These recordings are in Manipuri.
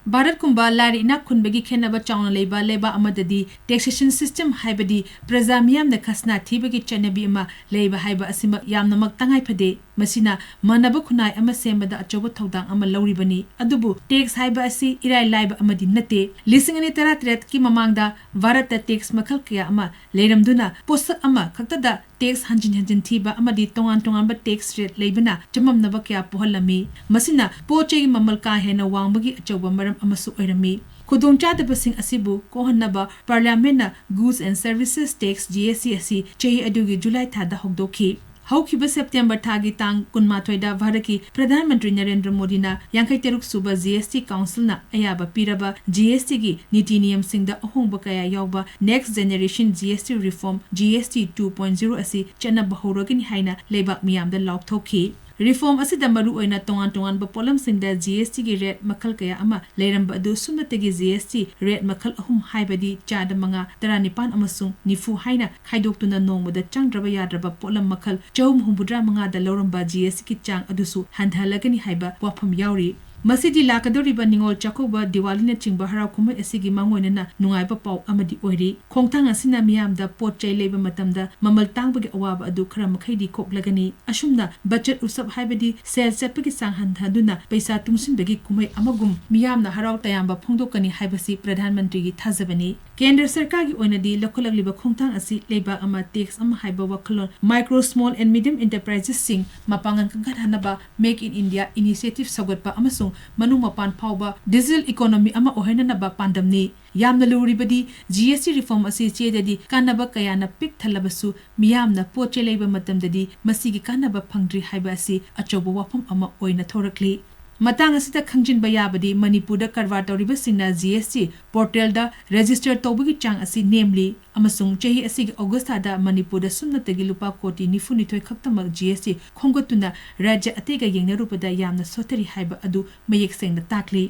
भारत कुंबा लारी इना खुनबगी खेनबा चावना लेबा लेबा अमददी टैक्सेशन सिस्टम हाइबदी प्रजा मियाम न खसना थीबगी चनबी अमा लेबा हाइबा असिमा यामनमक तंगाई फदे मसिना मनब खुनाय अमा सेमदा अचौब थौदांग अमा लौरिबनी अदुबु टैक्स हाइबा असि इराय लाइबा अमदी नते लिसिंग अनि 33 की ममांगदा भारत टैक्स मखल कया अमा लेरमदुना पोसक अमा खक्तदा टैक्स हंजिन थीबा अमदी तोंगान टैक्स रेट लेबना चममनबा कया पोहलमी मसिना पोचेगी ममल का हेना वांगबगी अचौब मरम अमसु ओइरमी खुदोंचादबसिंग असिबु कोहन्नबा पार्लियामेंटना goods and services tax GST असि चेही अदुगी जुलाई थादा होगदोखी हौखिबा सेप्टेम्बर थागी तांग 23 भारत की प्रधानमंत्री नरेंद्र मोदी ना 53 सुबा जीएसटी काउंसिल ना अयाबा पीरबा जीएसटी की नीति नियम सिंह दा अहोंबा कया यावबा next generation GST reform GST 2.0 असि चनबा हौरगनि हाइना लेबाक मियामदा लाउथोखी रिफॉर्म असिदा मरु ओइना तोंगान पोलम सिंदा जीएसटी की रेट मखल कया अमा लेरंबा अदु सुन्नतगी जीएसटी रेट मखल अहुम हाइबदी चाद मंगा 19 अमसुंग निफु हाइना खाइदोक्तुना नोंगमदा चंगद्रबा याद्रबा पोलम मखल 435 दा लौरंबा जीएसटी की चांग अदुसु हंधलगनि हाइबा वाफम याउरी मसिदी लाकदोरिबा निंगोल चाकोबा दिवाली चिंबा हराव कुमै असिगी मांगोइनना नुंगाइबा पाउ अमदी ओइरी खोंथांग असिना मियामदा पोट चै लेबा मतमदा ममल तांगबगे अवाबा अदु खरा मखैदी खोकलगनी अशुमना बजट उसब हाइबदी सेल चटपगी सांग हंथादुना पैसा तुंसिनबगी कुमै अमगुम मियामना हराव तयामबा फोंदोकनी हाइबसी प्रधानमंत्री की थाजबनी केंद्र सरकार की ओइनदी लखोलगलिबा खोंथांग असि लेबा अमा टैक्स अमा हाइबा वखलोन micro small and medium enterprises सिंग मपांगन कंगहनबा मेक इन इंडिया इनिशिएटिव सगोटपा अमसुंग मनु मपान फाउबा डिजिटल इकोनॉमी अमा ओहेननबा पांडमनी यामना लुरिबदी जीएसटी रिफॉर्म असि चेददी कानबा कयाना पिक थलबसु मियामना पोचे लेबा मतमददी मसिगी कानबा फंगद्री हाइबा असि अचौबा वाफम अमा ओइना थोरकली मतंग असिदा खंजिनबा याबदी मणिपुरदा करवा तौरिबा सिंगना जीएसटी पोर्टलदा रजिस्टर तौबगी चांग असि नेमली अमसुंग चेही असिगी ऑगस्टादा मणिपुरदा सुन्नतगी लुपा कोटी 92 खक्तमक जीएसटी खोंगतुना राज्य अतेगा येंगनरुपदा यामना सोतरी हाइबा अदु मयेक सेंगदा ताकली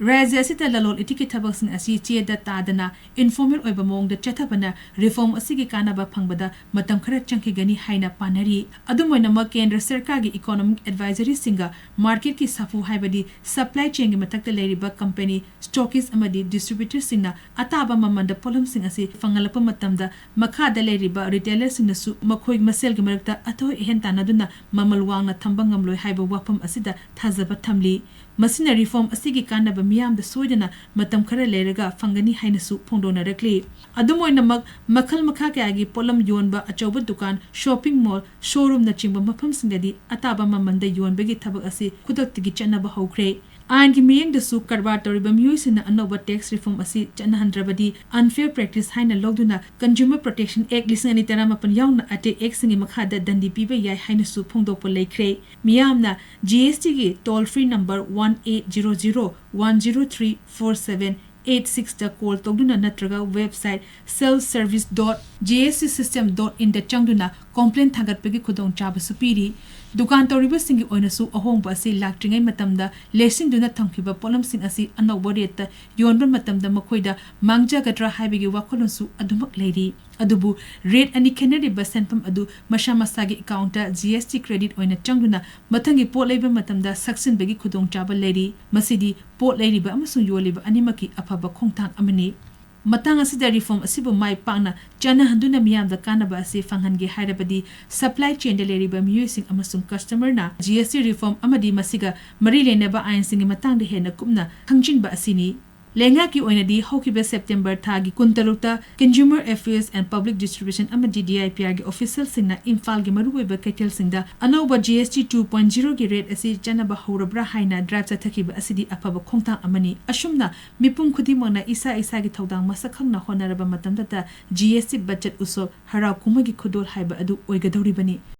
राज्य असिदा ललोल इटिकी थबकसिंग असि चेदा तादना इनफॉर्मल ओइबा मोंगदा चथबना रिफॉर्म असिगी कानबा फंगबदा मतम खरा चंखिगनी हाइना पानरी अदुमोइनमक केंद्र सरकार की इकोनॉमिक एडवाइजरी सिंगा मार्केट की सफु हाइबदी सप्लाई चेन की मतकता लेरिबा कंपनी स्टॉकिस अमदी डिस्ट्रीब्यूटर सिंगना अताबा ममंदा पोलम सिंग असि फंगलप मतमदा मखादा लेरिबा रिटेलर सिंगसु मखोइ मसेल की मरकता अथो एहन तानादुना ममल वांगना थंबा ngamloi हाइबा वाफम असिदा थाजबा थमली मसिना रिफॉर्म असिगी कानबा मियामदा सोइदना मतम खरा लेरगा फंगनी हाइनसु फोंदोनरकली अदुमोइनमक मखल मखा कयागी पोलम योनबा अचौबा दुकान शॉपिंग मॉल शोरूम न चिंबा मफम सिंगदी अताबा ममंदा योनबगी थबक असि खुदक्तगी चनबा हौख्रे आइन की मियंग दसु करबा तौरिबा मियोइसिना अनोबा टैक्स रिफॉर्म असि चनहंद्रबदी अनफेयर प्रैक्टिस हाइना लौदुना कंज्यूमर प्रोटेक्शन एक्ट 2013 याउना अटे एक्ट सिंगी मखादा दंडी पीबा याय हाइनसु फोंदोपा लेख्रे मियामना जीएसटी की टोल फ्री नंबर 1800103478 दा कॉल तौदुना नत्रगा वेबसाइट selfservice.gstsystem.in दा चंगदुना कंप्लेन थागतपगी खुदोंग चाबसु पीरी दुकान तौरिबा सिंगी ओइनसु अहोंबा असि लाक्ट्रिङै मतमदा लेसिंदुना थंखिबा पोलम सिंग असि अनौबा रेट योनबा मतमदा मखोइदा मांगजागद्रा हाइबगी वाखोलनसु अदुमक लेरी अदुबु रेट अनि खेनरिबा सेनफम अदु मशा मसागी अकाउंटा जीएसटी क्रेडिट ओइना चंगदुना मथंगी पोट लेबा मतमदा सक्सिनबगी खुदोंग चाबा लेरी मसिदी पोट लेरिबा अमसु योलिबा अनिमकी अफबा खोंथांग अमनी मतंग असिदा रिफॉर्म असिबु माइ पांगना चनहंदुना मियामदा कानबा असि फंगनगे हाइरबदी सप्लाई चेन लेरिबा मियोइसिंग अमसुंग कस्टमरना जीएसटी रिफॉर्म अमदी मसिगा मरी लेनेबा आइन सिंगी मतंगदे हेना कुमना खंजिनबा असिनी लेंगा की ओइनदी हौकिबा सेप्टेम्बर थागी कुंतलुक्ता consumer affairs and public distribution अमदी डीआईपीआर के ऑफिशियल सिंगना इम्फाल के मरुवेबा कैथल सिंगदा अनौबा जीएसटी 2.0 की रेट असि चनबा हौरब्रा हाइना ड्राइव चथकिबा असिदी अफबा खोंथांग अमनी अशुमना मिपुम खुदिमना इसा की थौदांग मसखंगना होनरबा मतमदा जीएसटी बजट उसो हराव कुमगी खुदोल हाइबा अदु ओइगदौरिबनी।